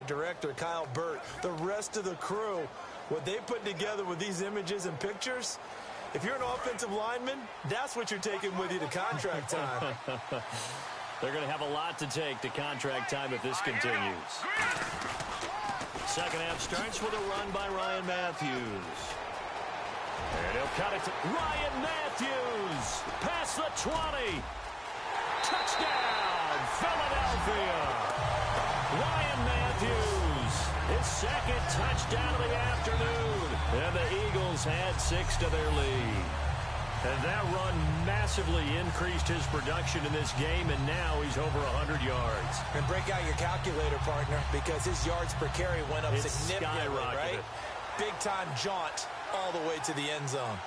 director, Kyle Burt, the rest of the crew, what they put together with these images and pictures, if you're an offensive lineman, that's what you're taking with you to contract time. They're going to have a lot to take to contract time if this continues. Second half starts with a run by Ryan Matthews. And he'll cut it to Ryan Matthews. Past the 20. Touchdown, Philadelphia. Ryan Matthews, his second touchdown of the afternoon. And the Eagles had 6 to their lead. And that run massively increased his production in this game, and now he's over 100 yards. And break out your calculator, partner, because his yards per carry went up significantly, right? Big-time jaunt all the way to the end zone.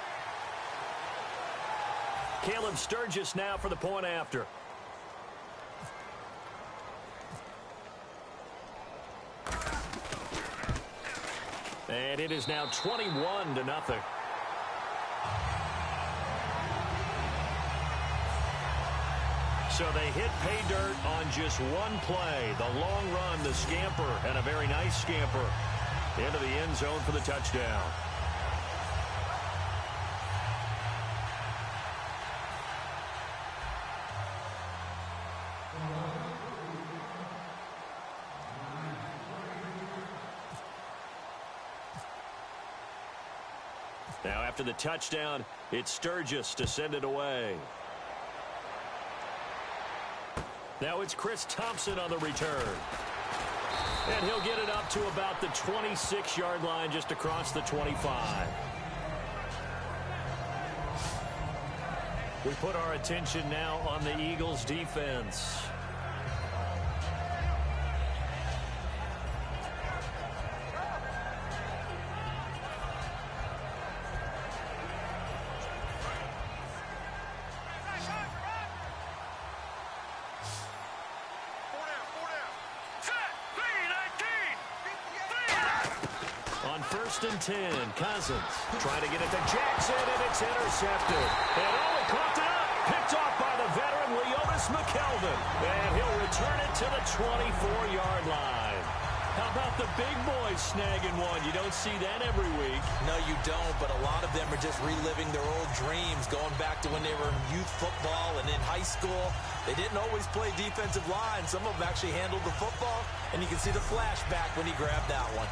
Caleb Sturgis now for the point after. And it is now 21-0. So they hit pay dirt on just one play. The long run, the scamper, and a very nice scamper into the end zone for the touchdown. Now after the touchdown, it's Sturgis to send it away. Now it's Chris Thompson on the return. And he'll get it up to about the 26-yard line, just across the 25. We put our attention now on the Eagles' defense. And 10, Cousins trying to get it to Jackson, and it's intercepted. And he caught it up, picked off by the veteran Leonis McKelvin. And he'll return it to the 24-yard line. How about the big boys snagging one? You don't see that every week. No, you don't, but a lot of them are just reliving their old dreams, going back to when they were in youth football and in high school. They didn't always play defensive line. Some of them actually handled the football, and you can see the flashback when he grabbed that one.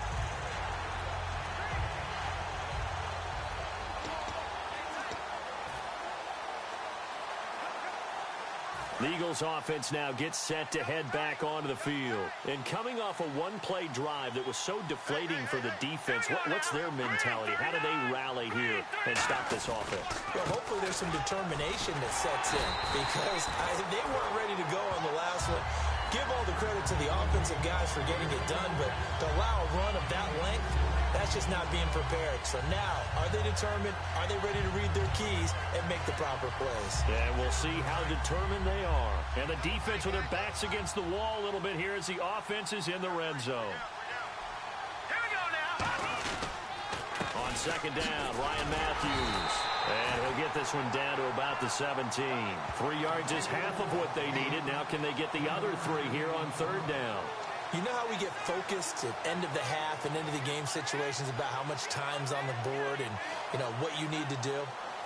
The Eagles offense now gets set to head back onto the field. And coming off a one-play drive that was so deflating for the defense, what's their mentality? How do they rally here and stop this offense? Well, hopefully there's some determination that sets in, because they weren't ready to go on the last one. Give all the credit to the offensive guys for getting it done, but to allow a run of that length, that's just not being prepared. So now, are they determined? Are they ready to read their keys and make the proper plays? And we'll see how determined they are. And the defense with their backs against the wall a little bit here as the offense is in the red zone. Here we go now. On second down, Ryan Matthews. And he'll get this one down to about the 17. 3 yards is half of what they needed. Now can they get the other 3 here on third down? You know how we get focused at end of the half and into the game situations about how much time's on the board and, you know, what you need to do?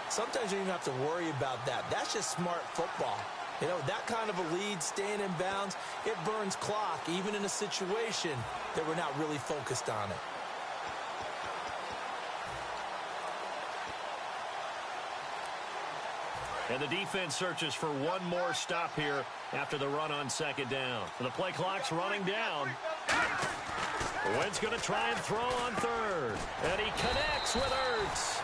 Sometimes you don't even have to worry about that. That's just smart football. You know, that kind of a lead, staying in bounds, it burns clock, even in a situation that we're not really focused on it. And the defense searches for one more stop here after the run on second down. The play clock's running down. Wentz going to try and throw on third. And he connects with Ertz.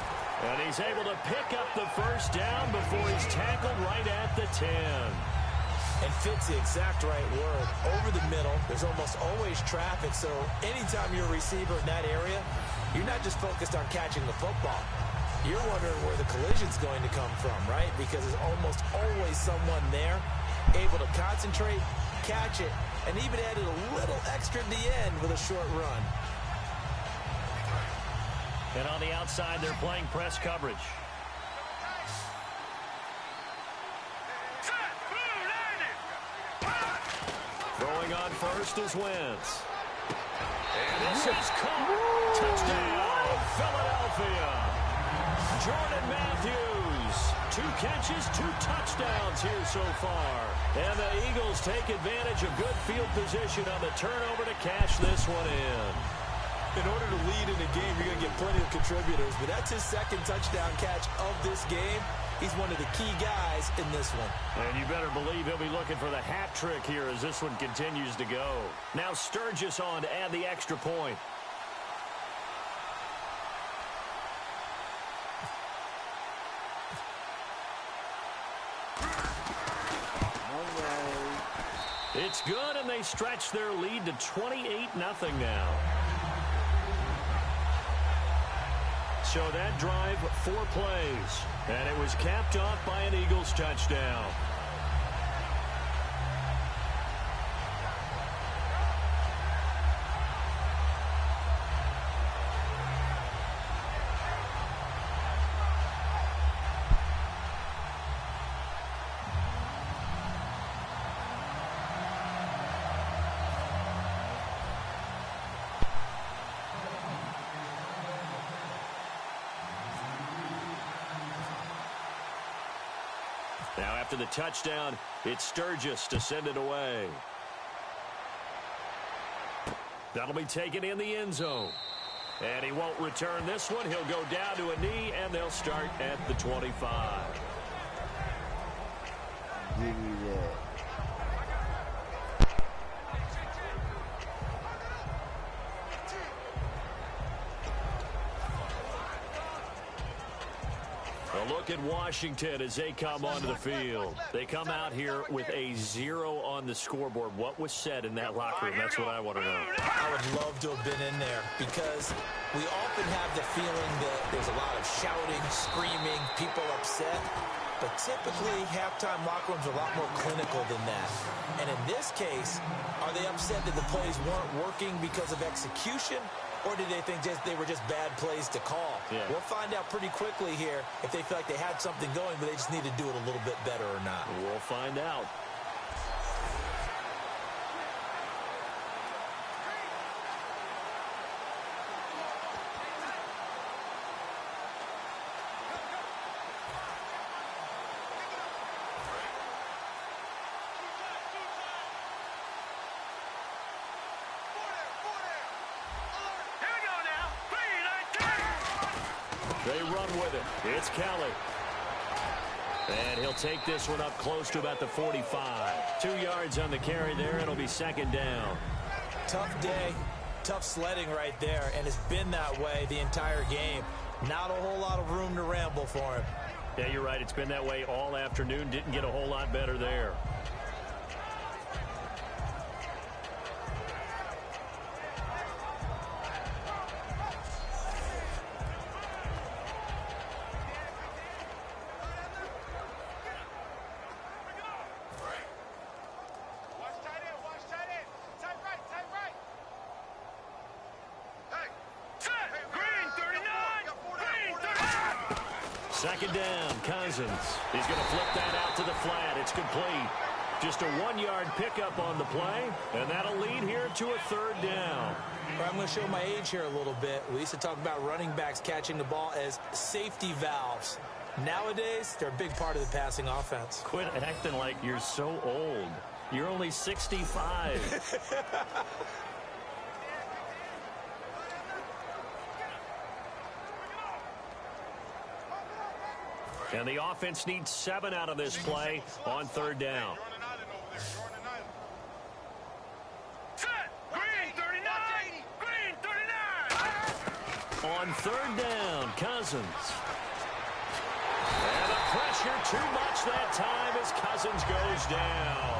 And he's able to pick up the first down before he's tackled right at the 10. And fits the exact right word. Over the middle, there's almost always traffic. So anytime you're a receiver in that area, you're not just focused on catching the football. You're wondering where the collision's going to come from, right? Because there's almost always someone there able to concentrate, catch it, and even added a little extra at the end with a short run. And on the outside, they're playing press coverage. Throwing on first is Wentz. He's caught. Touchdown, Philadelphia. Jordan Matthews, 2 catches, 2 touchdowns here so far. And the Eagles take advantage of good field position on the turnover to cash this one in. In order to lead in a game, you're going to get plenty of contributors, but that's his 2nd touchdown catch of this game. He's one of the key guys in this one. And you better believe he'll be looking for the hat trick here as this one continues to go. Now Sturgis on to add the extra point. It's good, and they stretch their lead to 28-0 now. So that drive, 4 plays, and it was capped off by an Eagles touchdown. Now after the touchdown, it's Sturgis to send it away. That'll be taken in the end zone. And he won't return this one. He'll go down to a knee, and they'll start at the 25. Give me that. A look at Washington as they come onto the field. They come out here with a 0 on the scoreboard. What was said in that locker room? That's what I want to know. I would love to have been in there because we often have the feeling that there's a lot of shouting, screaming, people upset. But typically, halftime locker rooms are a lot more clinical than that. And in this case, are they upset that the plays weren't working because of execution? Or did they think they were just bad plays to call? Yeah. We'll find out pretty quickly here if they feel like they had something going, but they just need to do it a little bit better or not. We'll find out. They run with it. It's Kelly. And he'll take this one up close to about the 45. 2 yards on the carry there. It'll be 2nd down. Tough day. Tough sledding right there. And it's been that way the entire game. Not a whole lot of room to ramble for him. Yeah, you're right. It's been that way all afternoon. Didn't get a whole lot better there. Second down, Cousins. He's going to flip that out to the flat. It's complete. Just a 1-yard pickup on the play, and that'll lead here to a 3rd down. I'm going to show my age here a little bit. We used to talk about running backs catching the ball as safety valves. Nowadays, they're a big part of the passing offense. Quit acting like you're so old. You're only 65. And the offense needs 7 out of this play on 3rd down. On 3rd down, Cousins. And the pressure too much that time as Cousins goes down.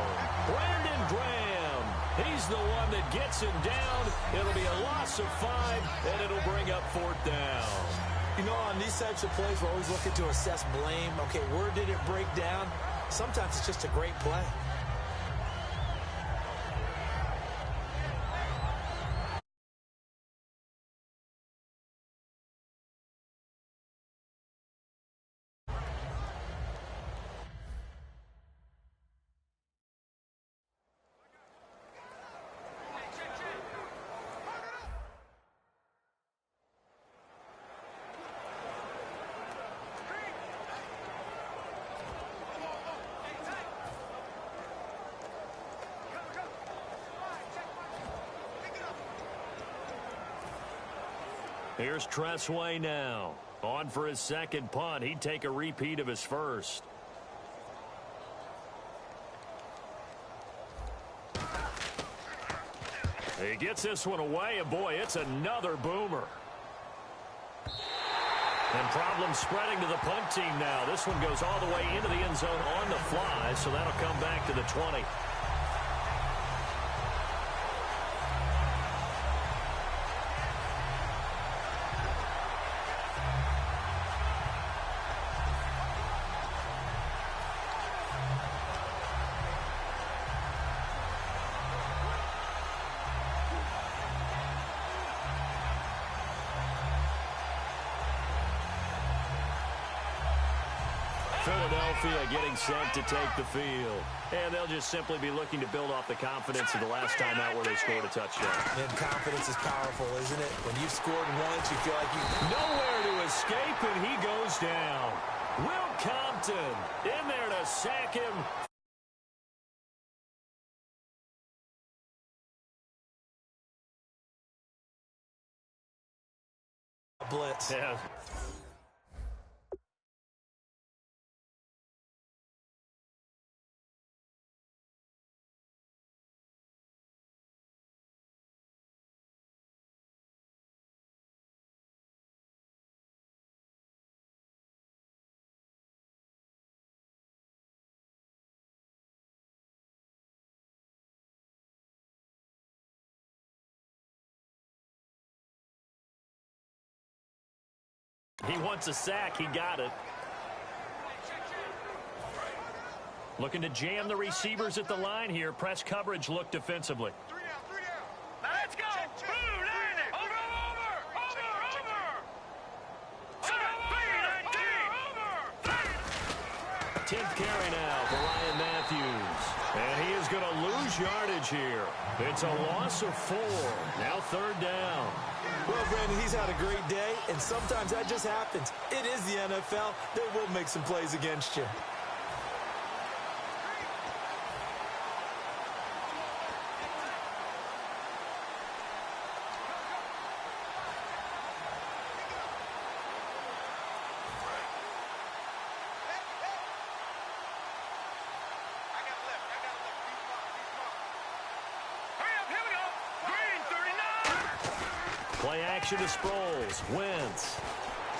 Brandon Graham, he's the one that gets him down. It'll be a loss of 5, and it'll bring up 4th down. You know, on these types of plays, we're always looking to assess blame. Okay, where did it break down? Sometimes it's just a great play. Here's Tressway now. On for his second punt. He'd take a repeat of his first. He gets this one away, and boy, it's another boomer. And problems spreading to the punt team now. This one goes all the way into the end zone on the fly, so that'll come back to the 20. Philadelphia getting set to take the field. And they'll just simply be looking to build off the confidence of the last time out where they scored a touchdown. And confidence is powerful, isn't it? When you've scored once, you feel like you... Nowhere to escape, and he goes down. Will Compton in there to sack him. Blitz. Yeah. He wants a sack. He got it. Looking to jam the receivers at the line here. Press coverage look defensively. Three down. Now let's go. Blue, line it. Over. 10th carry now for Ryan Matthews. And he is going to lose yardage here. It's a loss of 4. Now 3rd down. Well, Brandon, he's had a great day, and sometimes that just happens. It is the NFL. They will make some plays against you. Play action to Sproles. Wentz.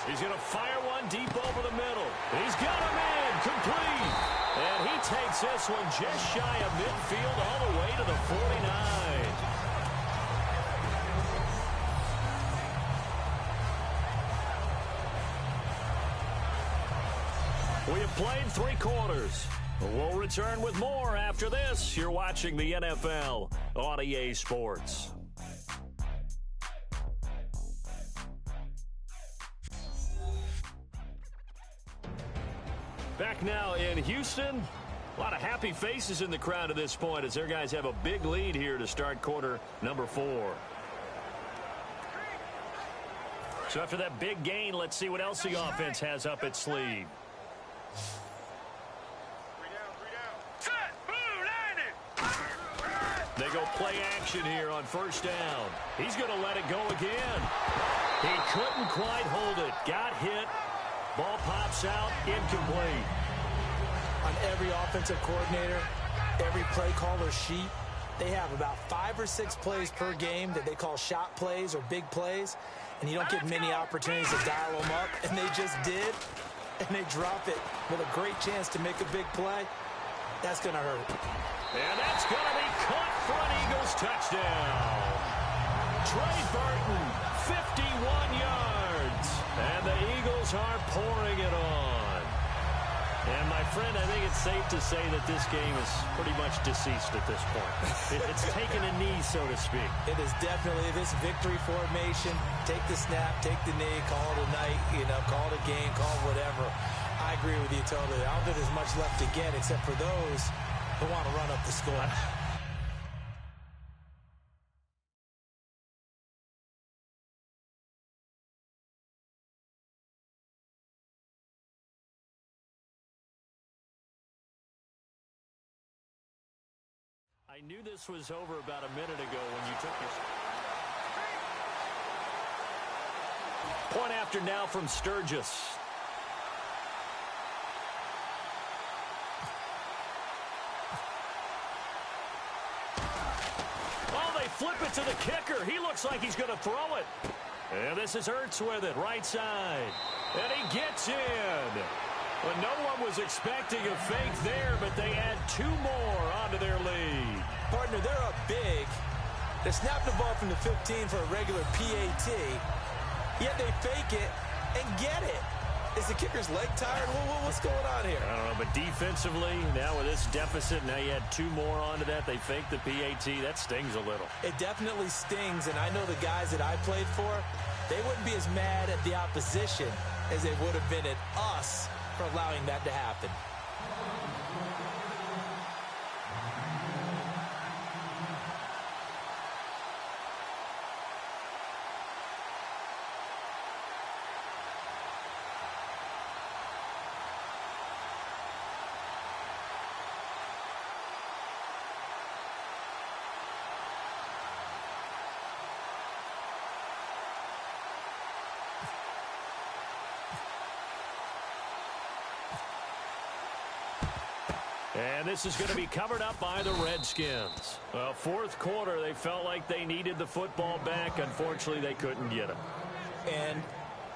He's going to fire one deep over the middle. He's got him in. Complete. And he takes this one just shy of midfield all the way to the 49. We have played 3 quarters. We'll return with more after this. You're watching the NFL on EA Sports. Back now in Houston. A lot of happy faces in the crowd at this point as their guys have a big lead here to start quarter number 4. So after that big gain, let's see what else the offense has up its sleeve. They go play action here on 1st down. He's going to let it go again. He couldn't quite hold it. Got hit. Ball pops out, incomplete. On every offensive coordinator, every play caller sheet, they have about 5 or 6 plays per game that they call shot plays or big plays, and you don't get many opportunities to dial them up, and they just did, and they drop it with a great chance to make a big play. That's going to hurt. And that's going to be caught for an Eagles touchdown. Trey Burton, 51 yards. And the Eagles are pouring it on. And, my friend, I think it's safe to say that this game is pretty much deceased at this point. It's taken a knee, so to speak. It is definitely this victory formation. Take the snap, take the knee, call it a night, call it a game, call it whatever. I agree with you totally. I don't think there's much left to get except for those who want to run up the score. I knew this was over about a minute ago when you took your... Point after now from Sturgis. Oh, they flip it to the kicker. He looks like he's going to throw it. And this is Ertz with it, right side. And he gets in. Well, no one was expecting a fake there, but they add 2 more onto their lead. Partner, they're up big. They snap the ball from the 15 for a regular PAT, yet they fake it and get it. Is the kicker's leg tired? What's going on here? I don't know, but defensively, now with this deficit, now you add 2 more onto that. They fake the PAT. That stings a little. It definitely stings, and I know the guys that I played for, they wouldn't be as mad at the opposition as they would have been at us for allowing that to happen. And this is going to be covered up by the Redskins. Well, fourth quarter, they felt like they needed the football back. Unfortunately, they couldn't get it. And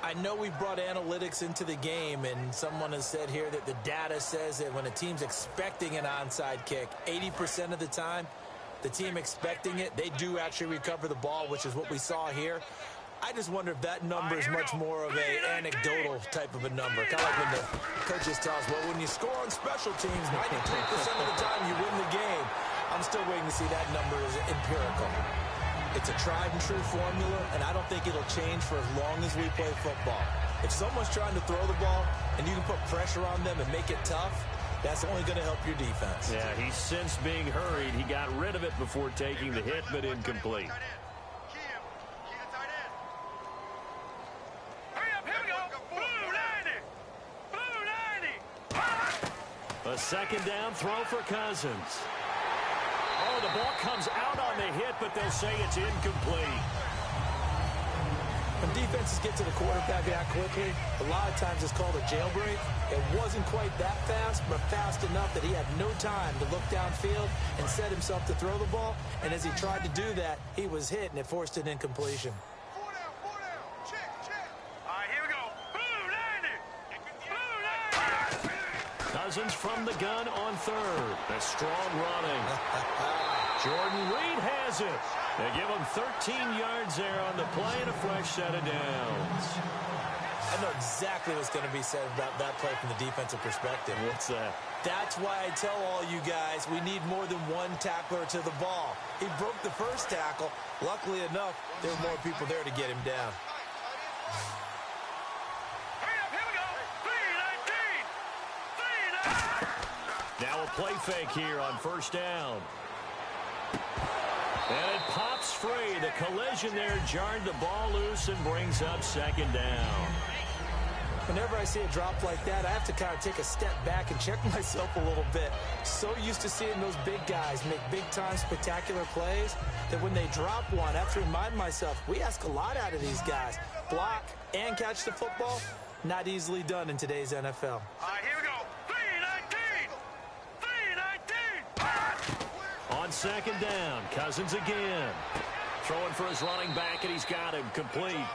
I know we brought analytics into the game, and someone has said here that the data says that when a team's expecting an onside kick, 80% of the time, the team expecting it, they do actually recover the ball, which is what we saw here. I just wonder if that number is much more of an anecdotal type of a number. Kind of like when the coaches tell us, well, when you score on special teams, 93% of the time you win the game. I'm still waiting to see that number is empirical. It's a tried and true formula, and I don't think it'll change for as long as we play football. If someone's trying to throw the ball and you can put pressure on them and make it tough, that's only going to help your defense. Yeah, he's since being hurried. He got rid of it before taking the hit, but incomplete. A second down throw for Cousins. Oh, the ball comes out on the hit, but they'll say it's incomplete. When defenses get to the quarterback that quickly, a lot of times it's called a jailbreak. It wasn't quite that fast, but fast enough that he had no time to look downfield and set himself to throw the ball. And as he tried to do that, he was hit, and it forced an incompletion. Cousins from the gun on third. A strong running. Jordan Reed has it. They give him 13 yards there on the play and a fresh set of downs. I know exactly what's going to be said about that play from the defensive perspective. What's that? That's why I tell all you guys we need more than one tackler to the ball. He broke the first tackle. Luckily enough, there were more people there to get him down. Now a play fake here on first down. And it pops free. The collision there jarred the ball loose and brings up second down. Whenever I see a drop like that, I have to kind of take a step back and check myself a little bit. So used to seeing those big guys make big-time spectacular plays that when they drop one, I have to remind myself, we ask a lot out of these guys. Block and catch the football, not easily done in today's NFL. All right, here we go. 3-19. On second down, Cousins again. Throwing for his running back, and he's got him complete.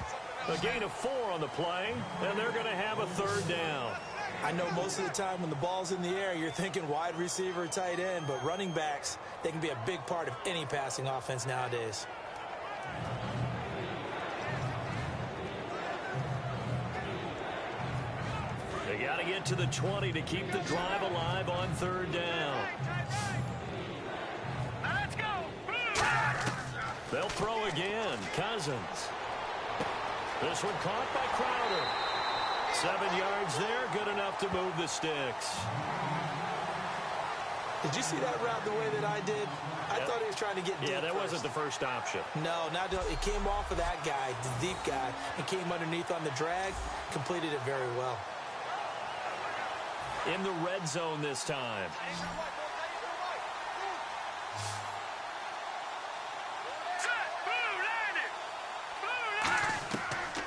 A gain of 4 on the play, and they're going to have a third down. I know most of the time when the ball's in the air, you're thinking wide receiver, tight end, but running backs, they can be a big part of any passing offense nowadays. They got to get to the 20 to keep the drive alive on third down. Let's go. They'll throw again. Cousins. This one caught by Crowder. 7 yards there, good enough to move the sticks. Did you see that route the way that I did? I thought he was trying to get deep. Yeah, that first. wasn't the first option. No, it came off of that guy, the deep guy, and came underneath on the drag, completed it very well. In the red zone this time.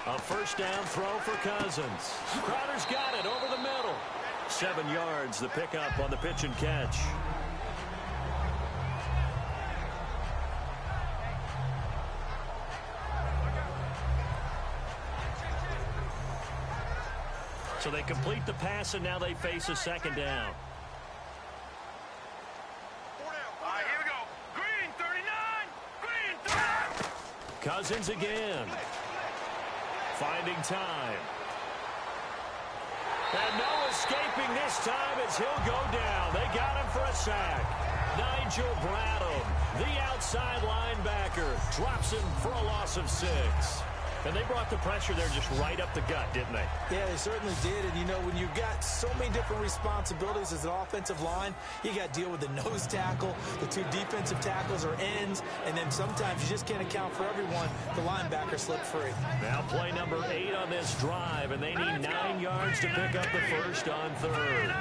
A first down throw for Cousins. Crowder's got it over the middle. 7 yards, the pickup on the pitch and catch. So they complete the pass, and now they face a second down. All right, here we go. Green 39. Green 39. Cousins again. Finding time. And no escaping this time as he'll go down. They got him for a sack. Nigel Bradham, the outside linebacker, drops him for a loss of 6. And they brought the pressure there just right up the gut, didn't they? Yeah, they certainly did. And, you know, when you've got so many different responsibilities as an offensive line, you got to deal with the nose tackle, the 2 defensive tackles or ends, and then sometimes you just can't account for everyone. The linebacker slipped free. Now play number 8 on this drive, and they need 9 yards to pick up the first on third.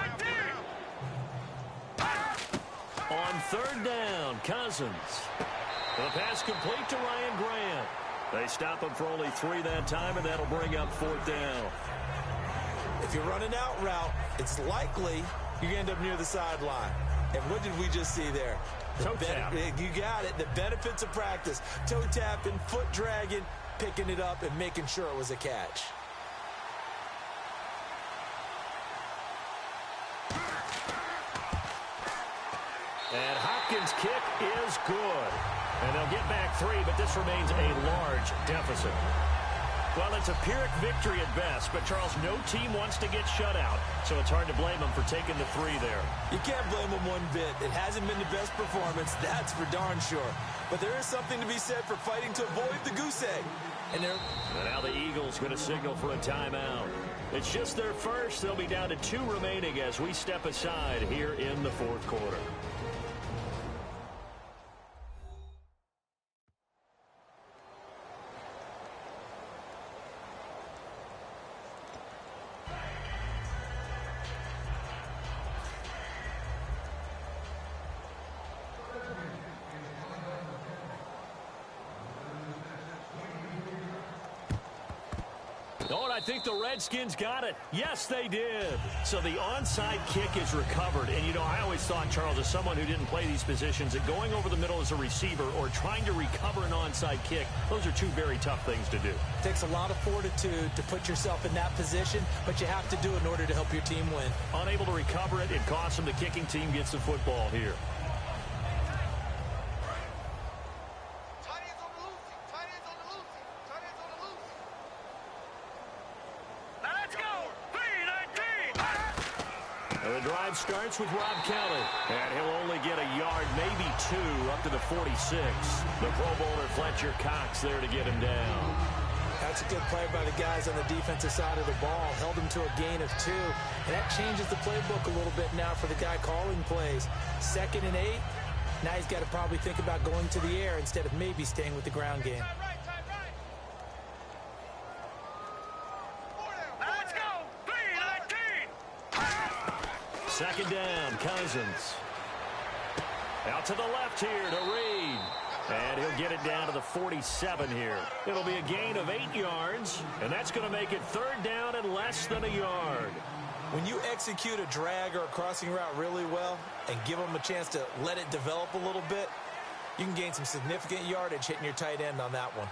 On third down, Cousins. The pass complete to Ryan Grant. They stop him for only 3 that time, and that'll bring up 4th down. If you're running out route, it's likely you end up near the sideline. And what did we just see there? Toe tap. You got it. The benefits of practice. Toe tapping, foot dragging, picking it up, and making sure it was a catch. And Hopkins' kick is good. And they'll get back 3, but this remains a large deficit. Well, it's a Pyrrhic victory at best, but, Charles, no team wants to get shut out, so it's hard to blame them for taking the 3 there. You can't blame them one bit. It hasn't been the best performance, that's for darn sure. But there is something to be said for fighting to avoid the goose egg. And now the Eagles going to signal for a timeout. It's just their first. They'll be down to 2 remaining as we step aside here in the 4th quarter. Oh, and I think the Redskins got it. Yes, they did. So the onside kick is recovered. And, you know, I always thought, Charles, as someone who didn't play these positions, that going over the middle as a receiver or trying to recover an onside kick, those are 2 very tough things to do. It takes a lot of fortitude to put yourself in that position, but you have to do it in order to help your team win. Unable to recover it, it costs them. The kicking team gets the football here. The drive starts with Rob Kelly, and he'll only get a yard, maybe 2, up to the 46. The Pro Bowler Fletcher Cox there to get him down. That's a good play by the guys on the defensive side of the ball. Held him to a gain of 2. And that changes the playbook a little bit now for the guy calling plays. 2nd and 8. Now he's got to probably think about going to the air instead of maybe staying with the ground game. Second down, Cousins. Out to the left here to Reed. And he'll get it down to the 47 here. It'll be a gain of 8 yards, and that's going to make it 3rd down and less than a yard. When you execute a drag or a crossing route really well and give them a chance to let it develop a little bit, you can gain some significant yardage hitting your tight end on that one.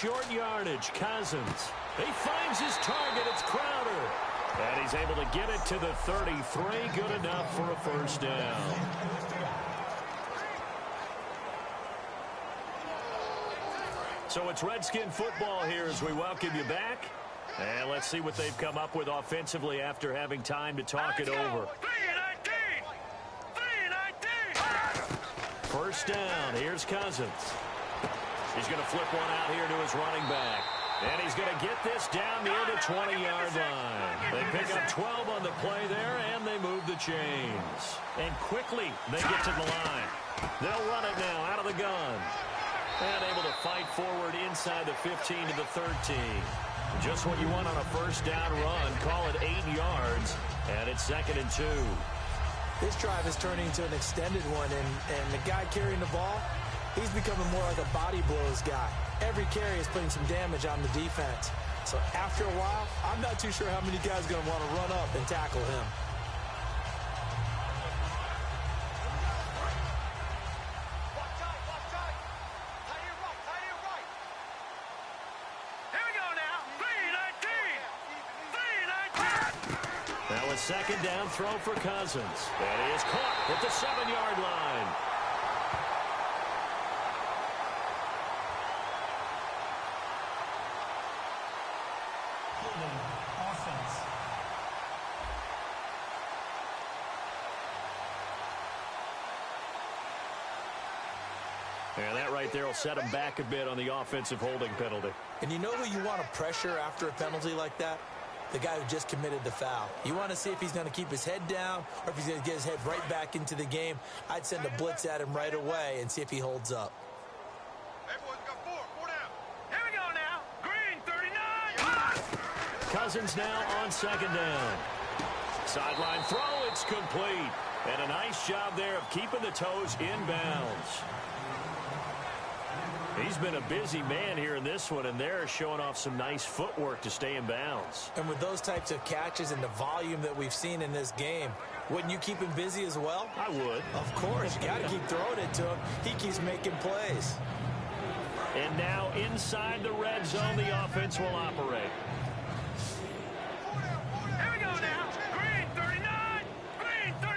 Short yardage, Cousins. He finds his target. It's Crowder. And he's able to get it to the 33. Good enough for a first down. So it's Redskin football here as we welcome you back. And let's see what they've come up with offensively after having time to talk it over. 3-19. First down. Here's Cousins. He's going to flip one out here to his running back. And he's going to get this down near the 20-yard line. They pick up 12 on the play there, and they move the chains. And quickly, they get to the line. They'll run it now out of the gun. And able to fight forward inside the 15 to the 13. Just what you want on a first down run. Call it 8 yards. And it's 2nd and 2. This drive is turning into an extended one, and the guy carrying the ball, he's becoming more like a body blows guy. Every carry is putting some damage on the defense. So after a while, I'm not too sure how many guys are going to want to run up and tackle him. Now a 2nd down throw for Cousins. And he is caught at the 7-yard line. And that right there will set him back a bit on the offensive holding penalty. And you know who you want to pressure after a penalty like that? The guy who just committed the foul. You want to see if he's going to keep his head down or if he's going to get his head right back into the game. I'd send a blitz at him right away and see if he holds up. Hey, boys, got four down. Here we go now. Green, 39. Cousins now on 2nd down. Sideline throw, it's complete. And a nice job there of keeping the toes in bounds. He's been a busy man here in this one, and they're showing off some nice footwork to stay in bounds. And with those types of catches and the volume that we've seen in this game, wouldn't you keep him busy as well? I would. Of course. You got to keep throwing it to him. He keeps making plays. And now inside the red zone, the offense will operate. Here we go now. Green, 39. Green, 39.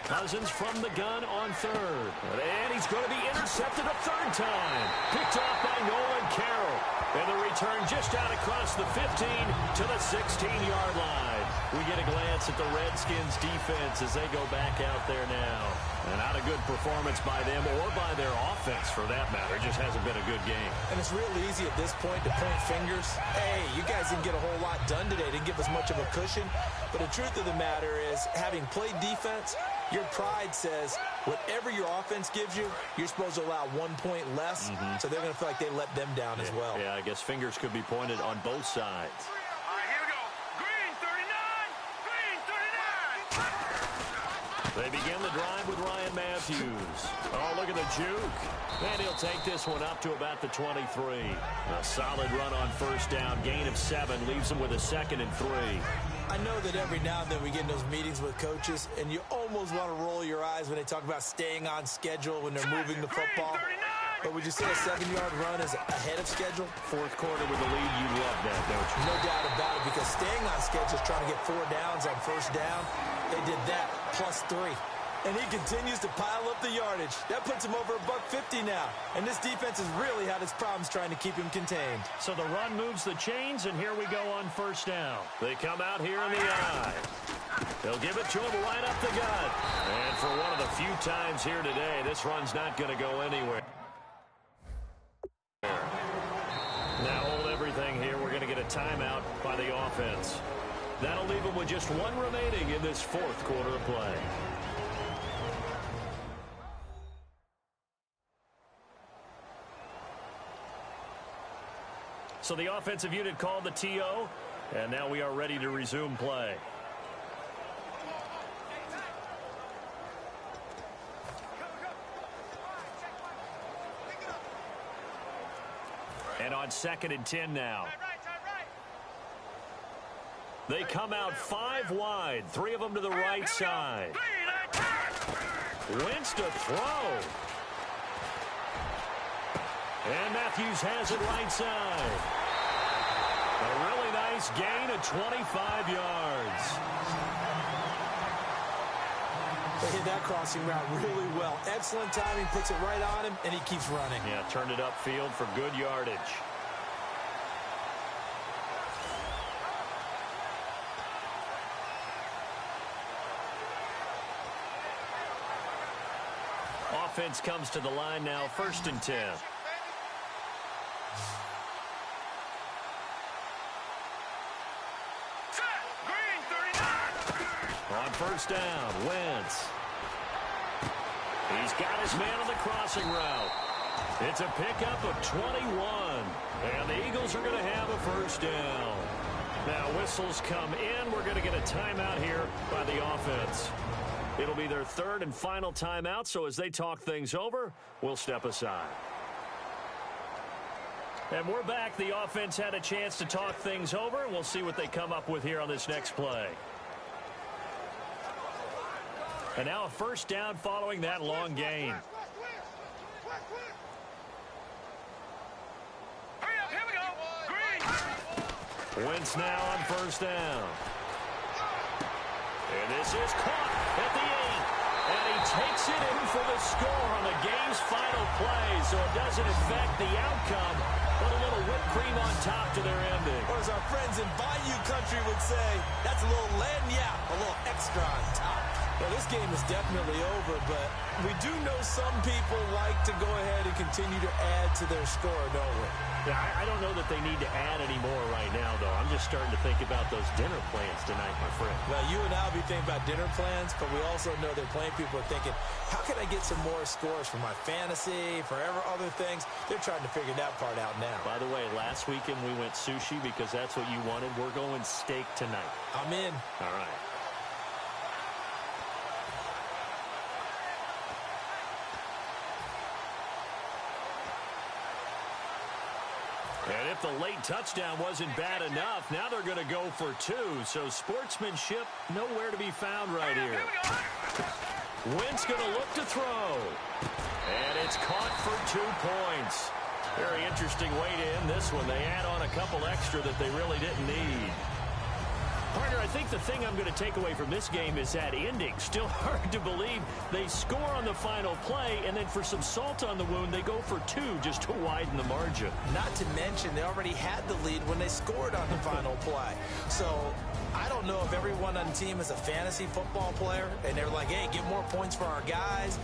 Cousins from the gun on 3rd. And he's going to be intercepted a 3rd time. Picked off by Nolan Carroll. And the return just out across the 15 to the 16-yard line. We get a glance at the Redskins defense as they go back out there now. And not a good performance by them or by their offense for that matter. It just hasn't been a good game. And it's real easy at this point to point fingers. Hey, you guys didn't get a whole lot done today. Didn't give us much of a cushion. But the truth of the matter is, having played defense, your pride says whatever your offense gives you, you're supposed to allow 1 point less. So they're going to feel like they let them down as well. Yeah, I guess fingers could be pointed on both sides. All right, here we go. Green, 39. Green, 39. They begin the drive with Ryan Matthews. Oh, look at the juke. And he'll take this one up to about the 23. A solid run on 1st down. Gain of 7 leaves him with a 2nd and 3. I know that every now and then we get in those meetings with coaches, and you almost want to roll your eyes when they talk about staying on schedule when they're moving the football. But would you say a 7-yard run is ahead of schedule? 4th quarter with the lead, you love that, don't you? No doubt about it, because staying on schedule is trying to get 4 downs on 1st down. They did that, plus 3. And he continues to pile up the yardage. That puts him over $150 now. And this defense has really had its problems trying to keep him contained. So the run moves the chains, and here we go on 1st down. They come out here in the eye. They'll give it to him right up the gut. And for one of the few times here today, this run's not going to go anywhere. Now hold everything here. We're going to get a timeout by the offense. That'll leave them with just 1 remaining in this 4th quarter of play. So the offensive unit called the TO, and now we are ready to resume play. And on 2nd and 10 now. They come out 5 wide, 3 of them to the right side. Wentz to throw. And Matthews has it right side. A really nice gain of 25 yards. They hit that crossing route really well. Excellent timing, puts it right on him, and he keeps running. Yeah, turned it upfield for good yardage. Offense comes to the line now, 1st and 10. On 1st down, Wentz. He's got his man on the crossing route. It's a pickup of 21. And the Eagles are going to have a 1st down. Now whistles come in. We're going to get a timeout here by the offense. It'll be their third and final timeout, so as they talk things over, we'll step aside. And we're back. The offense had a chance to talk things over, and we'll see what they come up with here on this next play. And now a first down following that long gain. Hurry up, here we go. Green. Wentz now on first down. And this is caught at the 8. And he takes it in for the score on the game's final play, so it doesn't affect the outcome, but a little whipped cream on top to their ending. Or as our friends in Bayou Country would say, that's a little lagniappe, a little extra on top. Well, this game is definitely over, but we do know some people like to go ahead and continue to add to their score, don't we? Yeah, I don't know that they need to add any more right now, though. I'm just starting to think about those dinner plans tonight, my friend. Well, you and I will be thinking about dinner plans, but we also know they're playing people are thinking, how can I get some more scores for my fantasy, for other things? They're trying to figure that part out now. By the way, last weekend we went sushi because that's what you wanted. We're going steak tonight. I'm in. All right. And if the late touchdown wasn't bad enough, now they're going to go for 2. So sportsmanship nowhere to be found right here. Wentz going to look to throw. And it's caught for 2 points. Very interesting way to end this one. They add on a couple extra that they really didn't need. Partner, I think the thing I'm going to take away from this game is that ending. Still hard to believe they score on the final play, and then for some salt on the wound, they go for 2 just to widen the margin. Not to mention, they already had the lead when they scored on the final play. So I don't know if everyone on the team is a fantasy football player, and they're like, hey, get more points for our guys.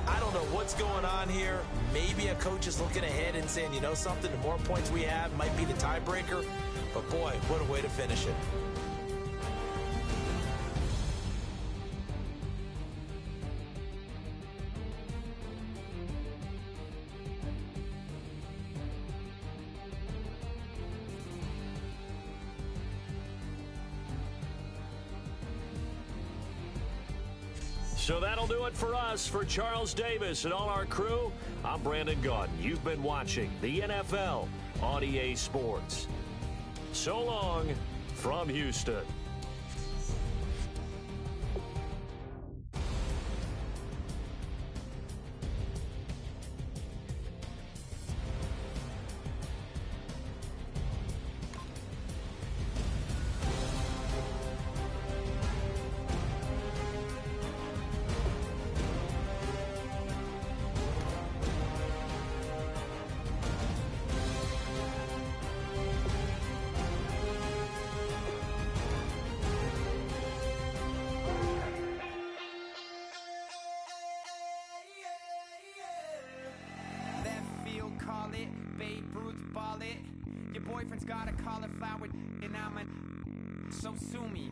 I don't know what's going on here. Maybe a coach is looking ahead and saying, you know something, the more points we have might be the tiebreaker. But, boy, what a way to finish it. So that'll do it for us. For Charles Davis and all our crew, I'm Brandon Gaudin. You've been watching the NFL on EA Sports. So long from Houston. Call it, Babe Ruth ball it. Your boyfriend's got a cauliflower and I'm a so sue me.